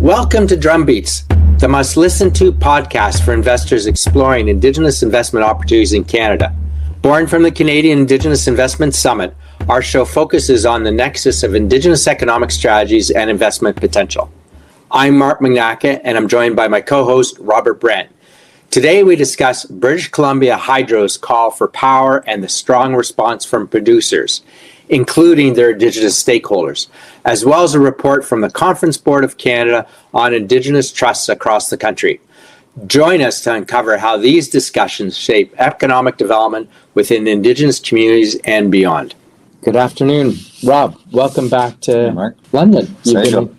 Welcome to Drumbeats, the must-listen-to podcast for investors exploring Indigenous investment opportunities in Canada. Born from the Canadian Indigenous Investment Summit, our show focuses on the nexus of Indigenous economic strategies and investment potential. I'm Mark Magnacca, and I'm joined by my co-host, Robert Brant. Today, we discuss British Columbia Hydro's call for power and the strong response from producers, including their Indigenous stakeholders, as well as a report from the Conference Board of Canada on Indigenous trusts across the country. Join us to uncover how these discussions shape economic development within Indigenous communities and beyond. Good afternoon, Rob. Welcome back to London.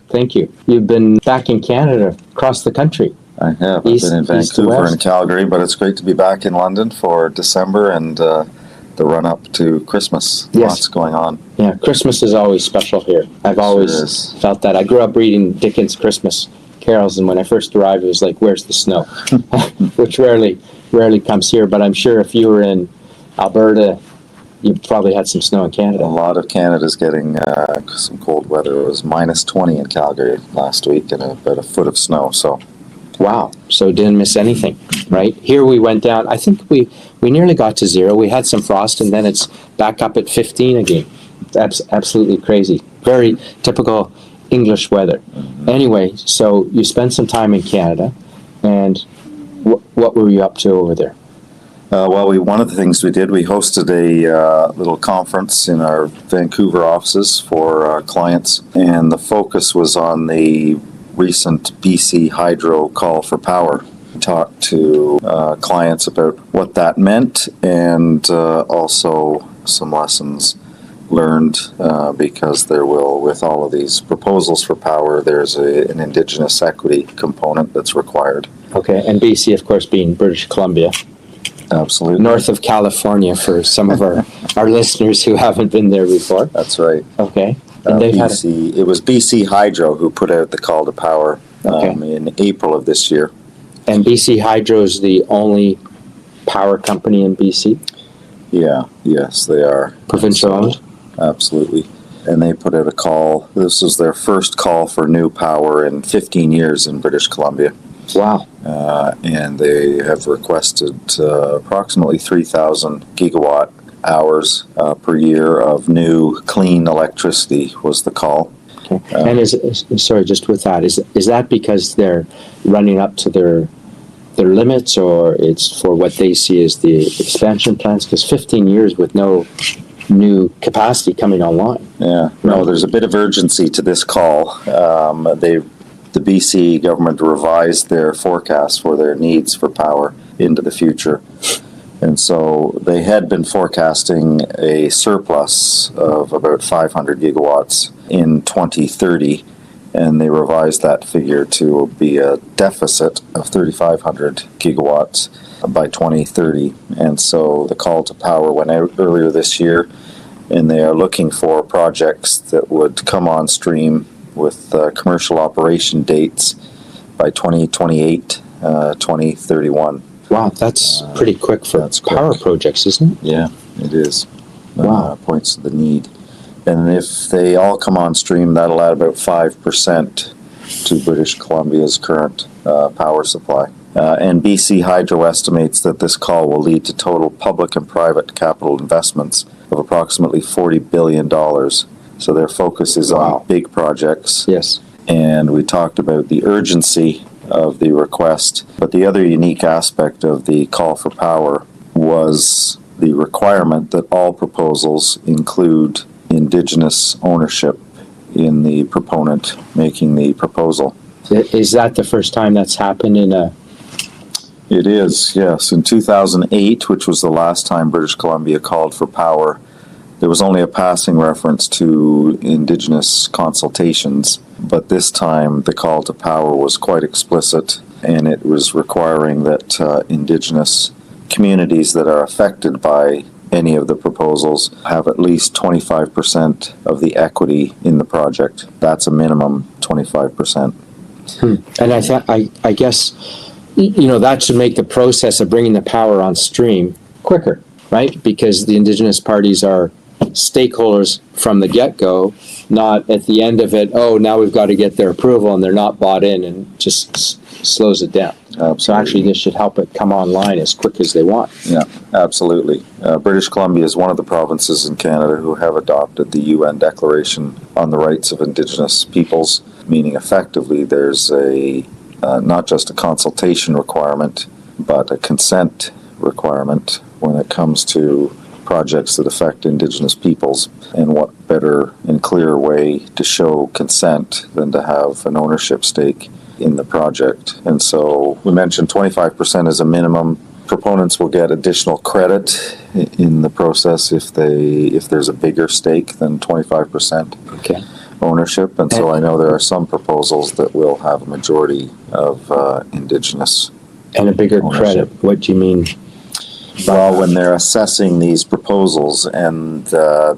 Thank you. You've been back in Canada, across the country. I have. I've been in Vancouver and Calgary, but it's great to be back in London for December and the run-up to Christmas. Yes. Lots going on. Yeah, Christmas is always special here. I've always felt that. I grew up reading Dickens' Christmas carols, and when I first arrived, it was like, where's the snow? Which rarely comes here, but I'm sure if you were in Alberta, you probably had some snow in Canada. A lot of Canada's getting some cold weather. It was minus 20 in Calgary last week and about a foot of snow, so... Wow. So didn't miss anything, right? Here we went down. I think we nearly got to zero. We had some frost, and then it's back up at 15 again. That's absolutely crazy. Very typical English weather. Mm-hmm. Anyway, so you spent some time in Canada, and what were you up to over there? One of the things we did, we hosted a little conference in our Vancouver offices for our clients, and the focus was on the recent BC Hydro call for power. Talked to clients about what that meant and also some lessons learned because there will, with all of these proposals for power, there's an Indigenous equity component that's required. Okay, and BC, of course, being British Columbia. Absolutely. North of California for some of our listeners who haven't been there before. That's right. Okay. It was BC Hydro who put out the call to power in April of this year. And BC Hydro is the only power company in BC? Yes, they are. Provincial owned? Absolutely. And they put out a call. This was their first call for new power in 15 years in British Columbia. Wow. And they have requested approximately 3,000 gigawatt hours per year of new clean electricity was the call. Okay. And just with that, is that because they're running up to their limits, or it's for what they see as the expansion plans? Because 15 years with no new capacity coming online. Yeah, no, there's a bit of urgency to this call. The BC government revised their forecast for their needs for power into the future. And so they had been forecasting a surplus of about 500 gigawatts in 2030, and they revised that figure to be a deficit of 3,500 gigawatts by 2030. And so the call to power went out earlier this year, and they are looking for projects that would come on stream with commercial operation dates by 2028, 2031. Wow, that's pretty quick for power projects, isn't it? Yeah, it is. Wow. Points to the need. And if they all come on stream, that'll add about 5% to British Columbia's current power supply. And BC Hydro estimates that this call will lead to total public and private capital investments of approximately $40 billion. So their focus is on big projects. Yes. And we talked about the urgency of the request, but the other unique aspect of the call for power was the requirement that all proposals include Indigenous ownership in the proponent making the proposal. Is that the first time that's happened in a... It is, yes. In 2008, which was the last time British Columbia called for power, there was only a passing reference to Indigenous consultations, but this time the call to power was quite explicit, and it was requiring that Indigenous communities that are affected by any of the proposals have at least 25% of the equity in the project. That's a minimum 25%. And I guess, that should make the process of bringing the power on stream quicker, right? Because the Indigenous parties are stakeholders from the get-go, not at the end of it, oh, now we've got to get their approval, and they're not bought in, and just slows it down. Absolutely. So actually this should help it come online as quick as they want. Yeah, absolutely. British Columbia is one of the provinces in Canada who have adopted the UN Declaration on the Rights of Indigenous Peoples, meaning effectively there's a not just a consultation requirement, but a consent requirement when it comes to projects that affect Indigenous peoples. And what better and clearer way to show consent than to have an ownership stake in the project. And so we mentioned 25% is a minimum. Proponents will get additional credit in the process if there's a bigger stake than 25%. Okay. Ownership, and so I know there are some proposals that will have a majority of Indigenous and a bigger ownership. Credit. What do you mean? Well, when they're assessing these proposals, and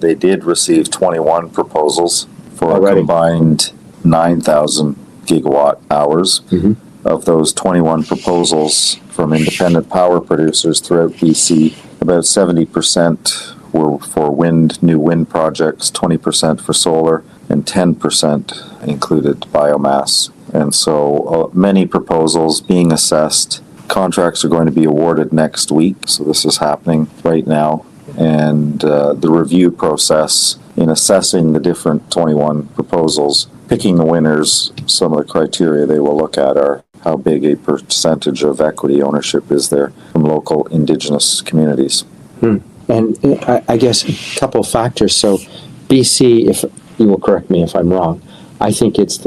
they did receive 21 proposals for Already. a combined 9,000 gigawatt hours. Mm-hmm. Of those 21 proposals from independent power producers throughout BC, about 70% were for new wind projects, 20% for solar, and 10% included biomass. And so many proposals being assessed. Contracts are going to be awarded next week, so this is happening right now. And the review process in assessing the different 21 proposals, picking the winners, some of the criteria they will look at are how big a percentage of equity ownership is there from local Indigenous communities. And I guess a couple of factors. So BC, if you will correct me if I'm wrong, I think it's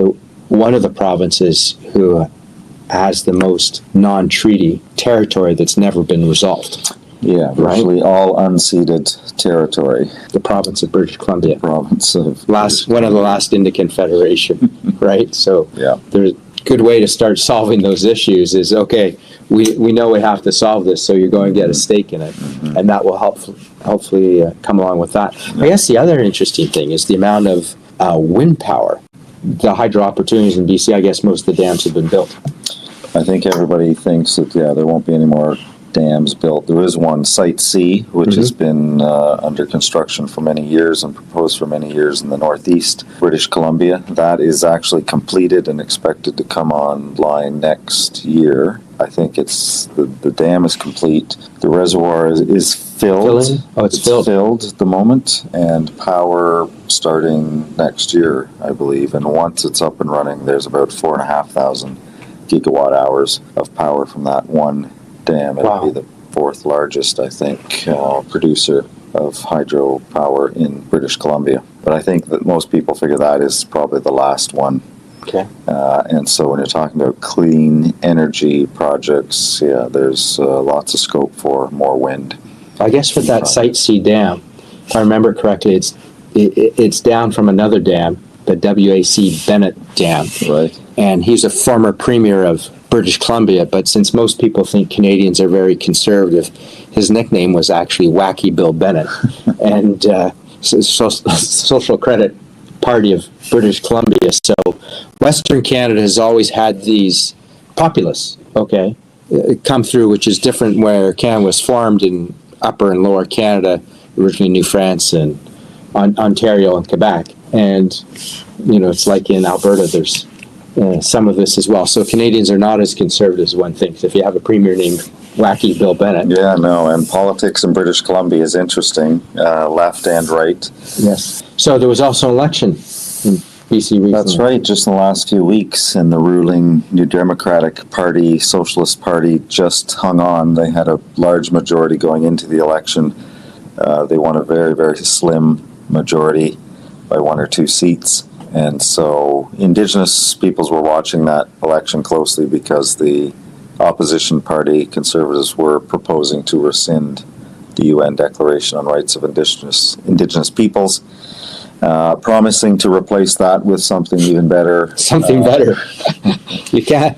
one of the provinces who has the most non-treaty territory that's never been resolved. Yeah, virtually all unceded territory. The province of British Columbia. Province of One of the last Indian Confederation, right? So Yeah. there's a good way to start solving those issues is, okay, we know we have to solve this, so you're going to get a stake in it, and that will hopefully come along with that. I guess the other interesting thing is the amount of wind power. The hydro opportunities in BC, I guess most of the dams have been built. I think everybody thinks that, there won't be any more dams built. There is one, Site C, which has been under construction for many years and proposed for many years in the northeast, British Columbia. That is actually completed and expected to come online next year. I think the dam is complete. The reservoir is filled. Filling? Oh, it's filled. Filled at the moment, and power starting next year, I believe. And once it's up and running, there's about 4,500 gigawatt hours of power from that one dam. It'll be the fourth largest, I think, producer of hydropower in British Columbia. But I think that most people figure that is probably the last one. Okay. And so when you're talking about clean energy projects, there's lots of scope for more wind. I guess with that Site C dam, if I remember correctly, it's down from another dam, the W.A.C. Bennett Dam. Right. And he's a former premier of British Columbia, but since most people think Canadians are very conservative, his nickname was actually Wacky Bill Bennett. And Social Credit Party of British Columbia. So Western Canada has always had these populists, come through, which is different where Canada was formed in Upper and Lower Canada, originally New France and Ontario and Quebec. And, it's like in Alberta, there's some of this as well. So Canadians are not as conservative as one thinks. If you have a premier named Wacky Bill Bennett. Yeah, no, and politics in British Columbia is interesting, left and right. Yes. So there was also an election in BC recently. That's right, just in the last few weeks, and the ruling New Democratic Party, Socialist Party, just hung on. They had a large majority going into the election. They won a very, very slim majority by 1 or 2 seats. And so Indigenous peoples were watching that election closely because the opposition party, Conservatives, were proposing to rescind the UN Declaration on Rights of Indigenous Peoples, promising to replace that with something even better. Something better. You can't,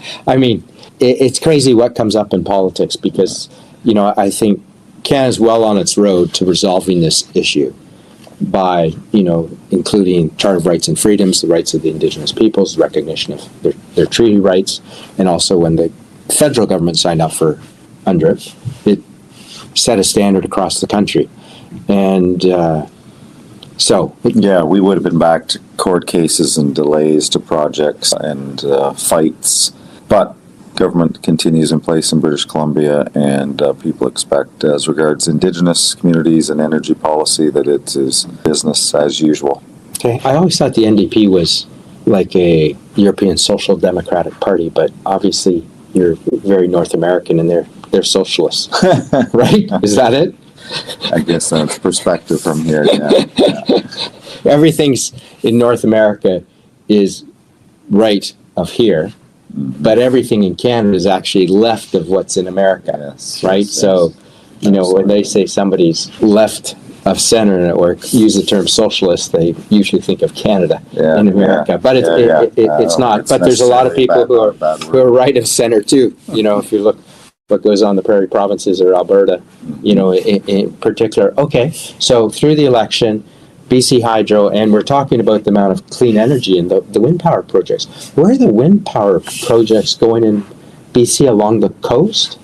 it's crazy what comes up in politics because, I think Canada's well on its road to resolving this issue by, including Charter of Rights and Freedoms, the rights of the Indigenous peoples, recognition of their treaty rights, and also when the federal government signed up under it, it set a standard across the country. And So, Yeah, we would have been back to court cases and delays to projects and fights, but government continues in place in British Columbia, and people expect, as regards Indigenous communities and energy policy, that it is business as usual. okay, I always thought the NDP was like a European Social Democratic Party, but obviously you're very North American and they're socialists, right? Is that it? I guess that's perspective from here. Yeah. Everything's in North America is right of here, but everything in Canada is actually left of what's in America, Yes, right? yes, So, you know, when they say somebody's left of center or use the term socialist, they usually think of Canada in America, but it's not. But there's a lot of people who are right of center too. You know, if you look what goes on in the prairie provinces or Alberta, you know, in particular. Okay, so through the election, BC Hydro, and we're talking about the amount of clean energy and the wind power projects. Where are the wind power projects going in BC along the coast?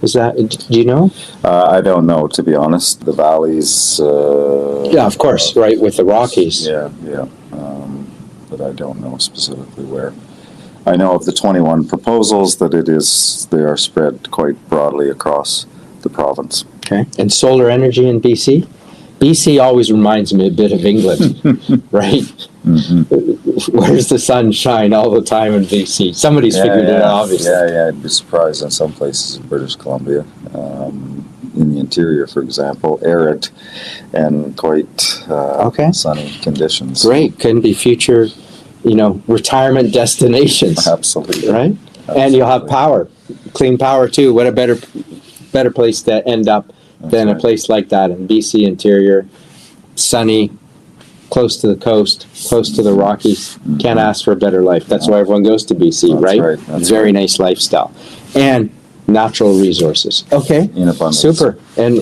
Is that, do you know? I don't know, to be honest. The valleys. Yeah, of course, right, with the Rockies. Yeah. But I don't know specifically where. I know of the 21 proposals that they are spread quite broadly across the province. Okay. And solar energy in BC? BC always reminds me a bit of England, right? Mm-hmm. Where's the sun shine all the time in BC? Somebody's figured it out, obviously. Yeah, I'd be surprised in some places in British Columbia. In the interior, for example, arid and quite sunny conditions. Great. Couldn't be future, retirement destinations. Absolutely. Right? Absolutely. And you'll have power, clean power too. What a better place to end up than a place like that in BC interior, sunny, close to the coast, close to the Rockies. Mm-hmm. Can't ask for a better life. That's why everyone goes to BC, right? That's very nice lifestyle. And natural resources. Okay. In abundance. Super. And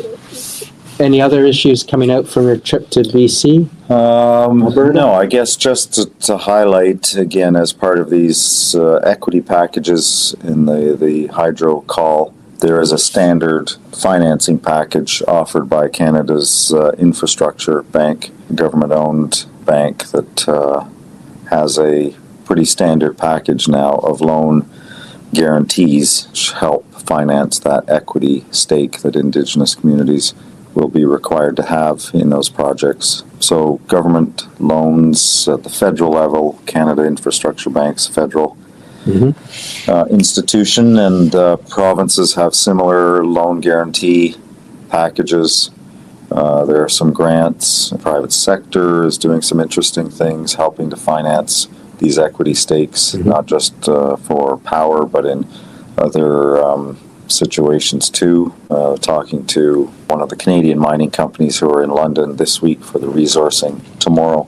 any other issues coming out from your trip to BC? No, I guess just to highlight again, as part of these equity packages in the hydro call, there is a standard financing package offered by Canada's infrastructure bank, government-owned bank that has a pretty standard package now of loan guarantees to help finance that equity stake that Indigenous communities will be required to have in those projects. So government loans at the federal level, Canada Infrastructure Bank's federal institution, and provinces have similar loan guarantee packages. There are some grants. The private sector is doing some interesting things, helping to finance these equity stakes, not just for power, but in other situations too. Talking to one of the Canadian mining companies who are in London this week for the Resourcing Tomorrow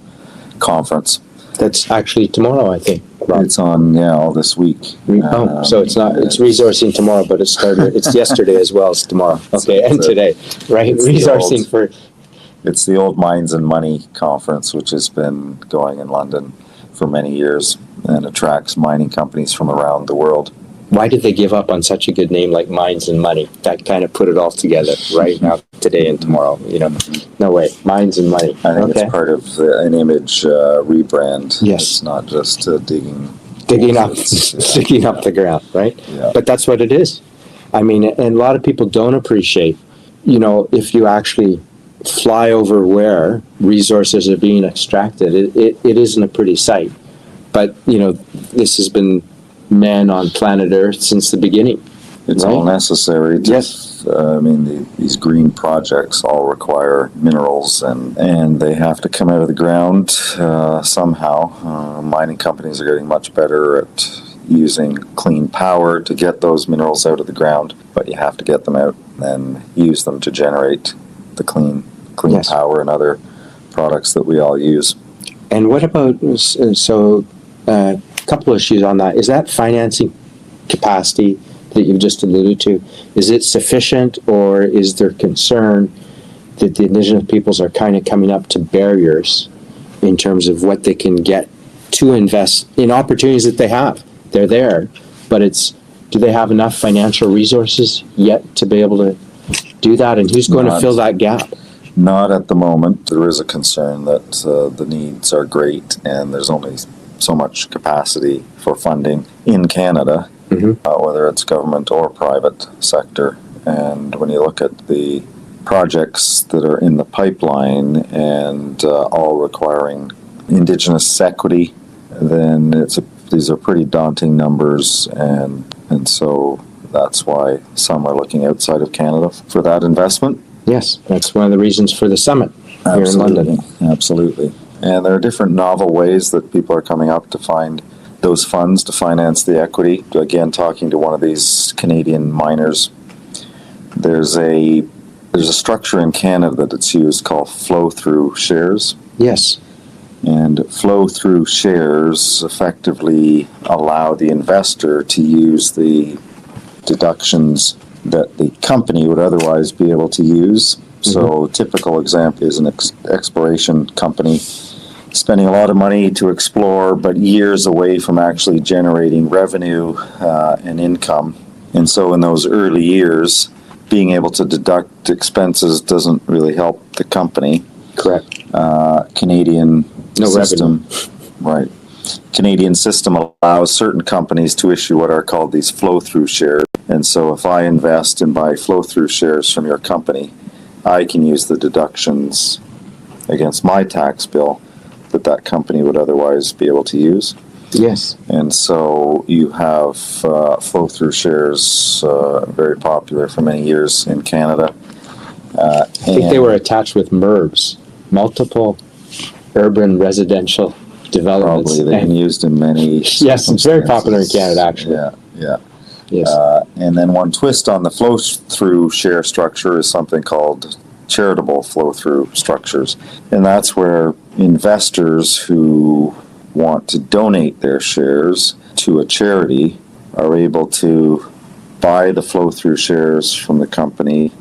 conference. That's actually tomorrow, I think. Rob. It's on, all this week. So it's not, it's Resourcing tomorrow, but it started, it's yesterday as well as tomorrow. Okay, and today, right? Resourcing for... It's the old Mines and Money conference, which has been going in London for many years and attracts mining companies from around the world. Why did they give up on such a good name like Mines and Money? That kind of put it all together, right? Now, today and tomorrow, no way. Mines and Money. I think it's part of an image rebrand. Yes. It's not just digging up the ground, right? Yeah. But that's what it is. I mean, and a lot of people don't appreciate, if you actually fly over where resources are being extracted, it isn't a pretty sight. But, this has been man on planet Earth since the beginning. It's all necessary. Yes. These green projects all require minerals, and they have to come out of the ground somehow. Mining companies are getting much better at using clean power to get those minerals out of the ground, but you have to get them out and use them to generate the clean power and other products that we all use. And what about, couple of issues on that. Is that financing capacity that you've just alluded to, is it sufficient, or is there concern that the Indigenous peoples are kind of coming up to barriers in terms of what they can get to invest in opportunities that they have? They're there, but do they have enough financial resources yet to be able to do that? And who's going to fill that gap? Not at the moment. There is a concern that the needs are great and there's only so much capacity for funding in Canada, whether it's government or private sector. And when you look at the projects that are in the pipeline and all requiring Indigenous equity, then these are pretty daunting numbers, and so that's why some are looking outside of Canada for that investment. Yes, that's one of the reasons for the summit here in London. Absolutely. And there are different novel ways that people are coming up to find those funds to finance the equity. Again, talking to one of these Canadian miners, there's a structure in Canada that's used called flow-through shares. Yes. And flow-through shares effectively allow the investor to use the deductions that the company would otherwise be able to use. So typical example is an exploration company spending a lot of money to explore, but years away from actually generating revenue and income. And so in those early years, being able to deduct expenses doesn't really help the company. Correct. Canadian no system, revenue. Right. Canadian system allows certain companies to issue what are called these flow-through shares. And so if I invest and buy flow-through shares from your company, I can use the deductions against my tax bill that company would otherwise be able to use. Yes. And so you have flow-through shares very popular for many years in Canada. I think they were attached with MURBs, multiple urban residential developments. Probably. They've been used in many Yes, it's very popular in Canada, actually. Yeah. Yes. And then one twist on the flow-through share structure is something called charitable flow-through structures. And that's where investors who want to donate their shares to a charity are able to buy the flow-through shares from the company,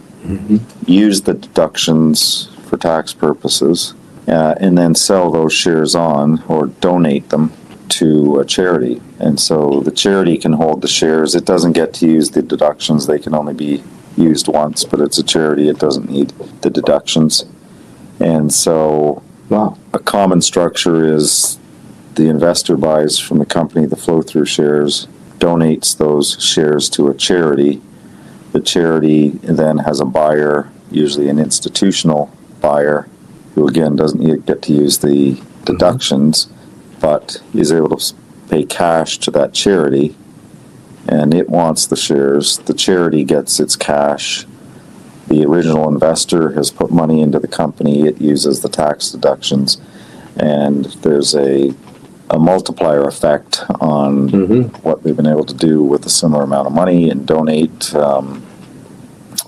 use the deductions for tax purposes, and then sell those shares on or donate them to a charity. And so the charity can hold the shares. It doesn't get to use the deductions. They can only be used once, but it's a charity. It doesn't need the deductions. And so a common structure is the investor buys from the company the flow-through shares, donates those shares to a charity. The charity then has a buyer, usually an institutional buyer, who again doesn't get to use the deductions, but is able to pay cash to that charity, and it wants the shares. The charity gets its cash. The original investor has put money into the company. It uses the tax deductions, and there's a multiplier effect on what they've been able to do with a similar amount of money and donate.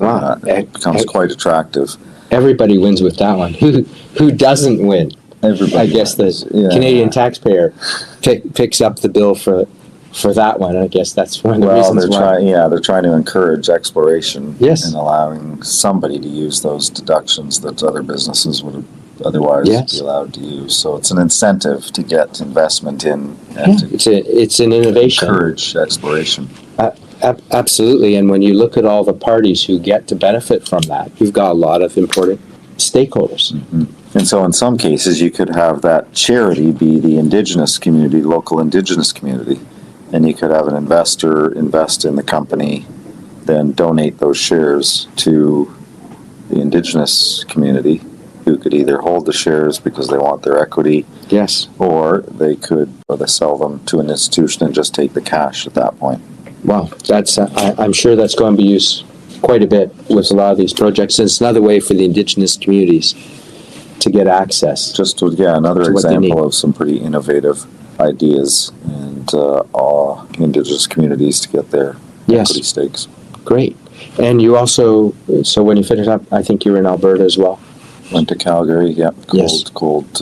It becomes quite attractive. Everybody wins with that one. Who doesn't win? Everybody. I guess the Canadian taxpayer picks up the bill for that one. I guess that's one of the reasons why. They're trying to encourage exploration and allowing somebody to use those deductions that other businesses would otherwise be allowed to use. So it's an incentive to get investment in and it's an innovation. Encourage exploration. Absolutely. And when you look at all the parties who get to benefit from that, you've got a lot of important stakeholders. And so in some cases, you could have that charity be the Indigenous community, local Indigenous community. And you could have an investor invest in the company, then donate those shares to the Indigenous community, who could either hold the shares because they want their equity, or they sell them to an institution and just take the cash at that point. Wow, that's I'm sure that's going to be used quite a bit with a lot of these projects. And it's another way for the Indigenous communities to get access. Another example of some pretty innovative ideas and all Indigenous communities to get their equity stakes. Great. And you also, so when you finish up, I think you were in Alberta as well. Went to Calgary, cold,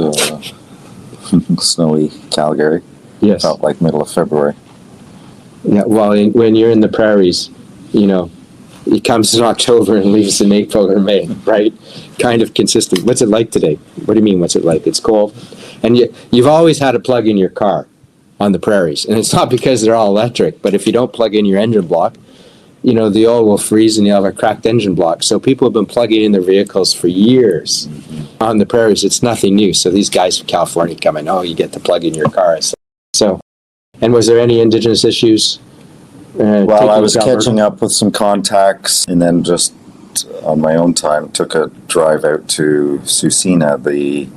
snowy Calgary. Yes. Felt like middle of February. Yeah, well, when you're in the prairies, it comes in October and leaves in April or May, right? Kind of consistent. What's it like today? What do you mean, what's it like? It's cold. And you've always had a plug in your car on the prairies. And it's not because they're all electric, but if you don't plug in your engine block, the oil will freeze and you'll have a cracked engine block. So people have been plugging in their vehicles for years on the prairies. It's nothing new. So these guys from California come in, you get to plug in your car. So, and was there any Indigenous issues? Well, I was catching up with some contacts, and then just on my own time took a drive out to Susina, the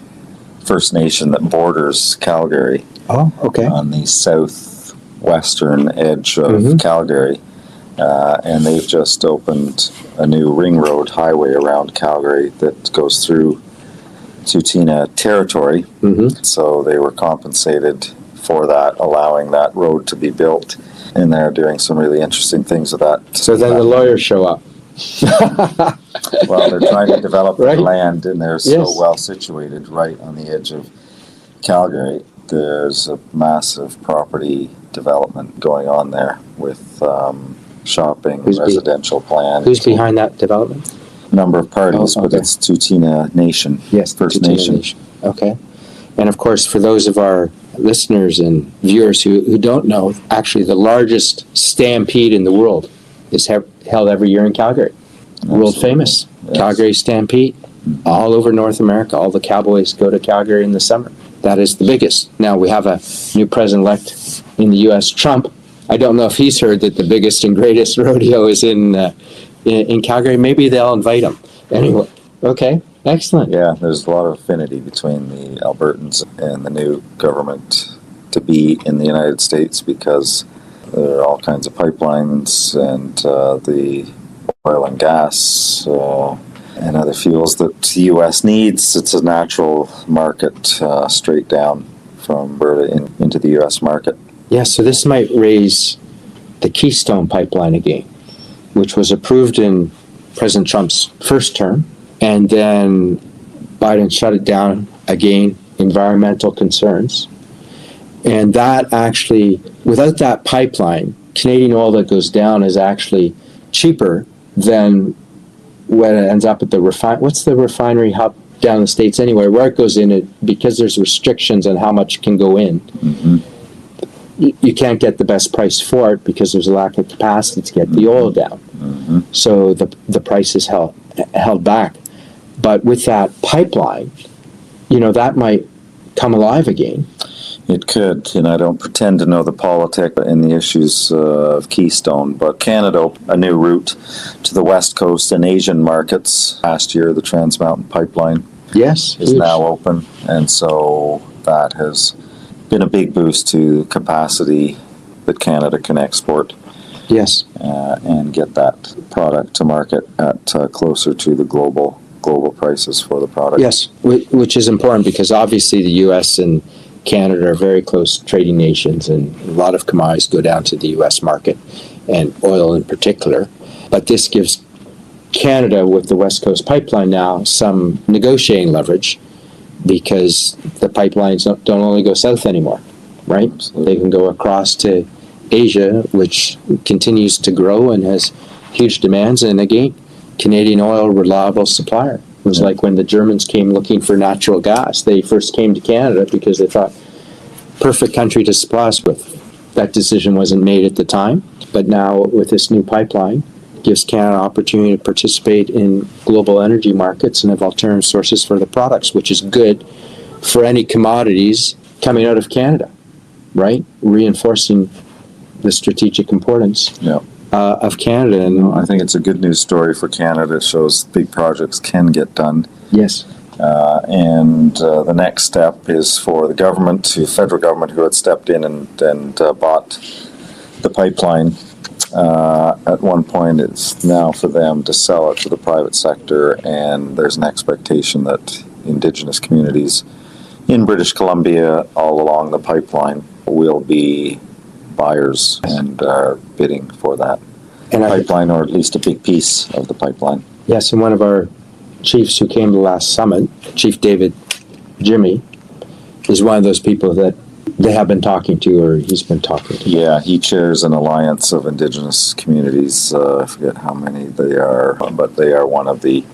First Nation that borders Calgary. Oh, okay. On the southwestern edge of Calgary. And they've just opened a new ring road highway around Calgary that goes through Tsuut'ina territory. So they were compensated for that, allowing that road to be built. And they're doing some really interesting things with that. So then the lawyers show up. Well, they're trying to develop Right. the land, and they're so well situated right on the edge of Calgary. There's a massive property development going on there with shopping, residential plan. Who's behind that development? Number of parties, but it's Tsuut'ina Nation. Yes, First Tsuut'ina Nation. Okay. And of course, for those of our listeners and viewers who don't know, actually the largest stampede in the world is held every year in Calgary. Absolutely. World famous. Yes. Calgary Stampede. All over North America. All the cowboys go to Calgary in the summer. That is the biggest. Now we have a new president-elect in the U.S., Trump. I don't know if he's heard that the biggest and greatest rodeo is in Calgary. Maybe they'll invite him. Anyway, okay, excellent. Yeah, there's a lot of affinity between the Albertans and the new government to be in the United States because there are all kinds of pipelines and the oil and gas and other fuels that the U.S. needs. It's a natural market straight down from Alberta into the U.S. market. Yeah, so this might raise the Keystone Pipeline again, which was approved in President Trump's first term, and then Biden shut it down again, environmental concerns. And that actually, without that pipeline, Canadian oil that goes down is actually cheaper than when it ends up at the what's the refinery hub down the States anyway, where it goes in, because there's restrictions on how much can go in. You can't get the best price for it because there's a lack of capacity to get the oil down. So the price is held back. But with that pipeline, that might come alive again. It could, and I don't pretend to know the politics and the issues of Keystone, but Canada opened a new route to the West Coast and Asian markets. Last year, the Trans Mountain Pipeline is huge. now open, and so that has been a big boost to capacity that Canada can export. Yes. And get that product to market at closer to the global prices for the product. Yes, which is important because obviously the U.S. and Canada are very close trading nations, and a lot of commodities go down to the U.S. market, and oil in particular. But this gives Canada, with the West Coast Pipeline now, some negotiating leverage because the pipelines don't only go south anymore, right? Absolutely. They can go across to Asia, which continues to grow and has huge demands. And again, Canadian oil, reliable supplier. It was like when the Germans came looking for natural gas. They first came to Canada because they thought, perfect country to supply us with. That decision wasn't made at the time. But now with this new pipeline, gives Canada an opportunity to participate in global energy markets and have alternative sources for the products, which is good for any commodities coming out of Canada, right? Reinforcing the strategic importance of Canada. And I think it's a good news story for Canada. It shows big projects can get done. Yes. And the next step is for the government, the federal government, who had stepped in and bought the pipeline. At one point, it's now for them to sell it to the private sector, and there's an expectation that Indigenous communities in British Columbia all along the pipeline will be buyers and are bidding for that pipeline, or at least a big piece of the pipeline. Yes, and one of our chiefs who came to the last summit, Chief David Jimmy, is one of those people that they have been talking to, or he's been talking to. Yeah, he chairs an alliance of Indigenous communities. I forget how many they are, but they are one of the.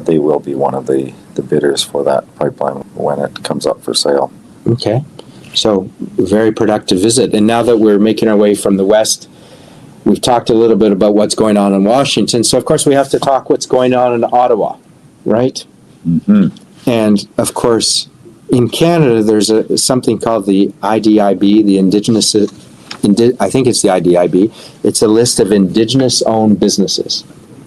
They will be one of the bidders for that pipeline when it comes up for sale. Okay, so very productive visit. And now that we're making our way from the west We've talked a little bit about what's going on in Washington. So, of course, we have to talk what's going on in Ottawa, right? Mm-hmm. And, of course, in Canada, there's something called the IDIB, the Indigenous, I think it's the IDIB. It's a list of Indigenous-owned businesses,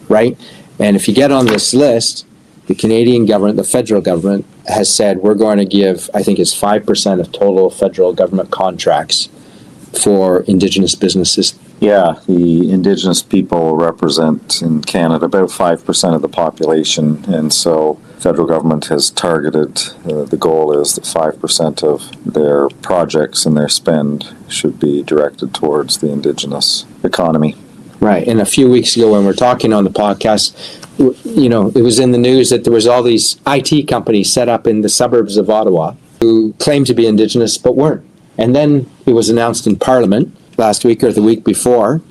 right? And if you get on this list, the Canadian government, the federal government, has said we're going to give, I think it's 5% of total federal government contracts for Indigenous businesses. Yeah, the Indigenous people represent in Canada about 5% of the population, and so federal government has targeted, the goal is that 5% of their projects and their spend should be directed towards the Indigenous economy. Right, and a few weeks ago when we're talking on the podcast, you know, it was in the news that there was all these IT companies set up in the suburbs of Ottawa who claimed to be Indigenous but weren't. And then it was announced in Parliament last week or the week before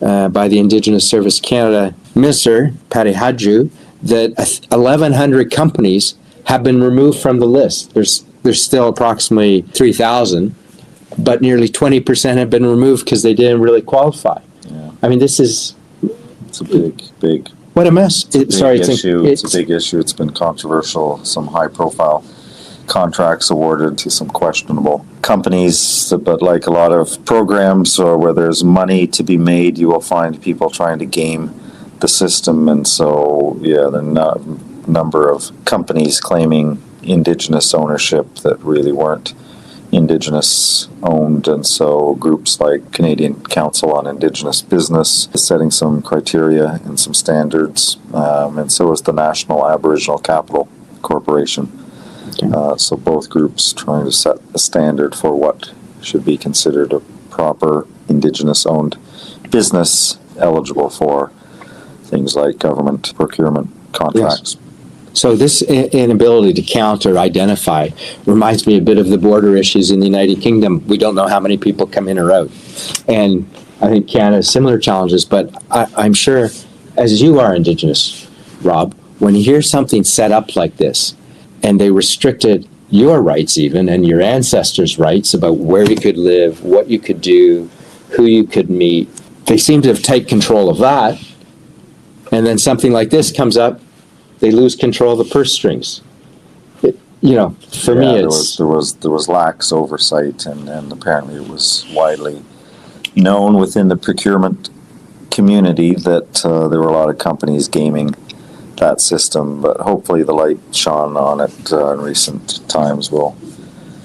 by the Indigenous Service Canada Minister, Patty Hadju, that 1,100 companies have been removed from the list. There's still approximately 3,000, but nearly 20% have been removed because they didn't really qualify. Yeah. I mean, it's a big. What a mess! It's a big issue. It's been controversial. Some high-profile contracts awarded to some questionable companies, but like a lot of programs or where there's money to be made, you will find people trying to game the system, and so there are a number of companies claiming Indigenous ownership that really weren't Indigenous owned, and so groups like Canadian Council on Indigenous Business is setting some criteria and some standards, and so is the National Aboriginal Capital Corporation. So both groups trying to set a standard for what should be considered a proper Indigenous-owned business eligible for things like government procurement contracts. Yes. So this inability to count or identify reminds me a bit of the border issues in the United Kingdom. We don't know how many people come in or out. And I think Canada has similar challenges, but I'm sure, as you are Indigenous, Rob, when you hear something set up like this, and they restricted your rights even, and your ancestors' rights about where you could live, what you could do, who you could meet, they seem to have taken control of that. And then something like this comes up, they lose control of the purse strings. For me, there was lax oversight, and apparently it was widely known within the procurement community that there were a lot of companies gaming that system. But hopefully, the light shone on it in recent times will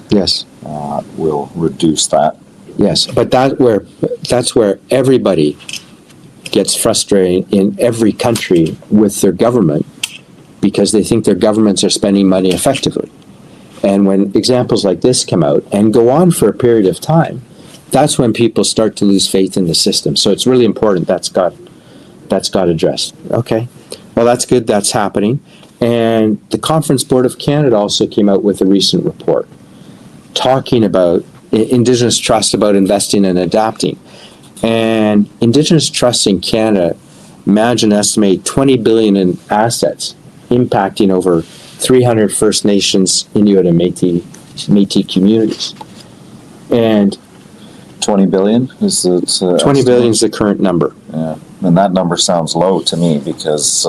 reduce that. Yes, but that's where everybody gets frustrated in every country with their government, because they think their governments are spending money effectively. And when examples like this come out and go on for a period of time, that's when people start to lose faith in the system. So it's really important that's got addressed. Okay, well, that's good. That's happening. And the Conference Board of Canada also came out with a recent report talking about Indigenous trust, about investing and adapting. And Indigenous trusts in Canada manage and estimate $20 billion in assets, impacting over 300 First Nations, Inuit, and Métis communities. And 20 billion is it? 20 billion is the current number. Yeah, and that number sounds low to me because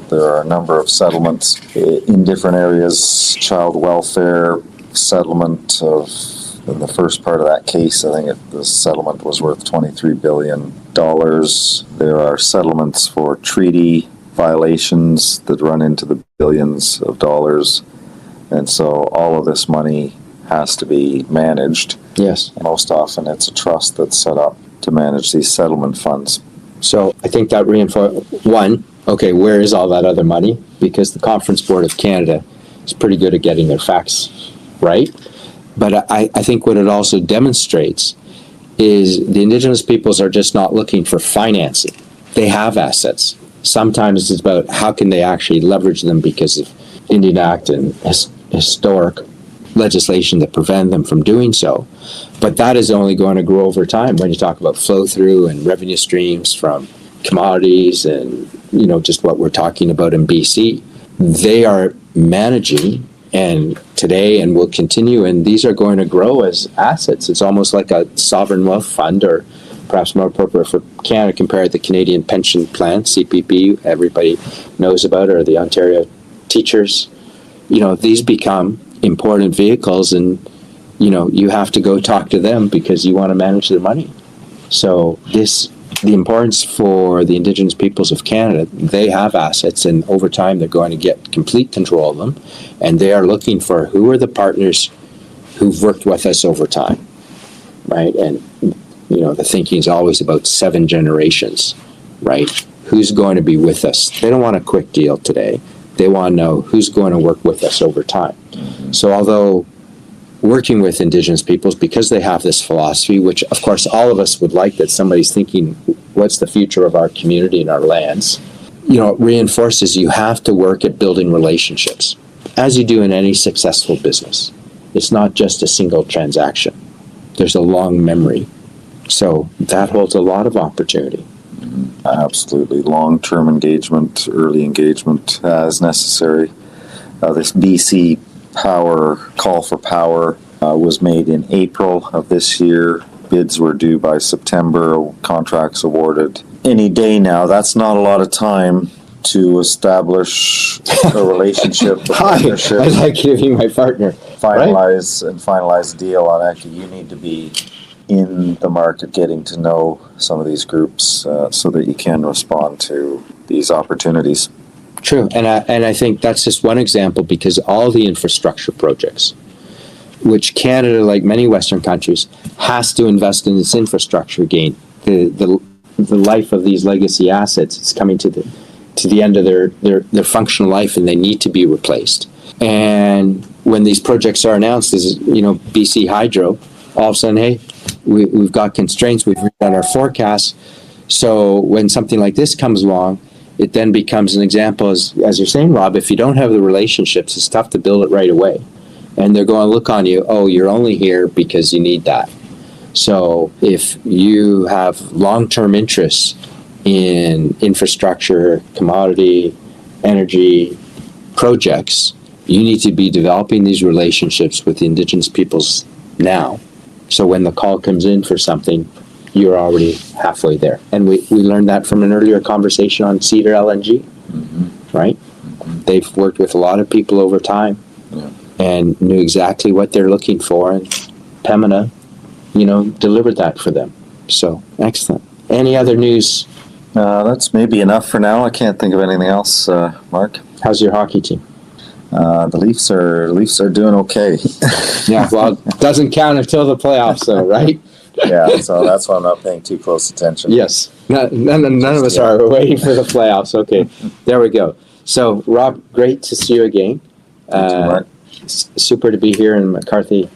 there are a number of settlements in different areas. Child welfare settlement in the first part of that case, I think the settlement was worth $23 billion. There are settlements for treaty violations that run into the billions of dollars. And so all of this money has to be managed. Yes. Most often it's a trust that's set up to manage these settlement funds. So I think that reinforces, one, okay, where is all that other money? Because the Conference Board of Canada is pretty good at getting their facts right. But I think what it also demonstrates is the Indigenous peoples are just not looking for financing. They have assets. Sometimes it's about how can they actually leverage them because of Indian Act and historic legislation that prevent them from doing so. But that is only going to grow over time when you talk about flow through and revenue streams from commodities and, just what we're talking about in BC. They are managing and today and will continue, and these are going to grow as assets. It's almost like a sovereign wealth fund or perhaps more appropriate for Canada compared to the Canadian Pension Plan, CPP, everybody knows about, or the Ontario teachers. These become important vehicles, and, you have to go talk to them because you want to manage their money. So the importance for the Indigenous peoples of Canada, they have assets, and over time they're going to get complete control of them, and they are looking for who are the partners who've worked with us over time, right? And, the thinking is always about 7 generations, right? Who's going to be with us? They don't want a quick deal today. They want to know who's going to work with us over time. So although working with Indigenous peoples, because they have this philosophy, which of course all of us would like, that somebody's thinking, what's the future of our community and our lands? It reinforces you have to work at building relationships, as you do in any successful business. It's not just a single transaction. There's a long memory. So that holds a lot of opportunity. Absolutely. Long-term engagement, early engagement as necessary. This BC call for power was made in April of this year. Bids were due by September, contracts awarded any day now. That's not a lot of time to establish a relationship, a partnership. I like giving my partner. Finalize a deal on. Actually, you need to be in the market, getting to know some of these groups so that you can respond to these opportunities. True, and I think that's just one example, because all the infrastructure projects, which Canada, like many Western countries, has to invest in its infrastructure again. The life of these legacy assets, it's coming to the end of their functional life, and they need to be replaced. And when these projects are announced, as BC Hydro, all of a sudden, hey, we've got constraints, we've redone our forecasts. So when something like this comes along, it then becomes an example, as you're saying, Rob, if you don't have the relationships, it's tough to build it right away. And they're going to look on you, oh, you're only here because you need that. So if you have long-term interests in infrastructure, commodity, energy projects, you need to be developing these relationships with the Indigenous peoples now. So when the call comes in for something, you're already halfway there. And we learned that from an earlier conversation on Cedar LNG, right? They've worked with a lot of people over time and knew exactly what they're looking for, and Pembina, delivered that for them. So, excellent. Any other news? That's maybe enough for now. I can't think of anything else, Mark. How's your hockey team? The Leafs are doing okay. Yeah, well, it doesn't count until the playoffs, though, right? Yeah, so that's why I'm not paying too close attention. Yes, none of us are. We're waiting for the playoffs. Okay, there we go. So, Rob, great to see you again. Thank you, Mark. Super to be here in McCarthy's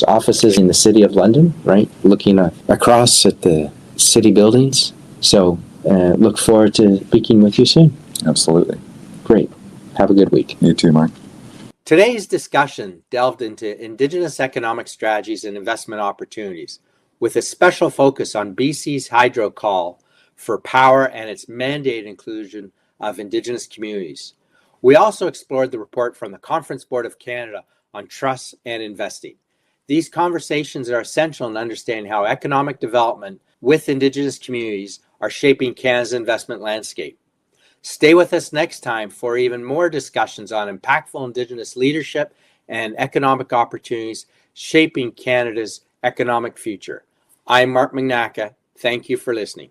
offices in the City of London, right? Looking across at the city buildings. So, look forward to speaking with you soon. Absolutely. Great. Have a good week. You too, Mark. Today's discussion delved into Indigenous economic strategies and investment opportunities, with a special focus on BC's hydro call for power and its mandated inclusion of Indigenous communities. We also explored the report from the Conference Board of Canada on trusts and investing. These conversations are essential in understanding how economic development with Indigenous communities are shaping Canada's investment landscape. Stay with us next time for even more discussions on impactful Indigenous leadership and economic opportunities shaping Canada's economic future. I'm Mark Magnacca. Thank you for listening.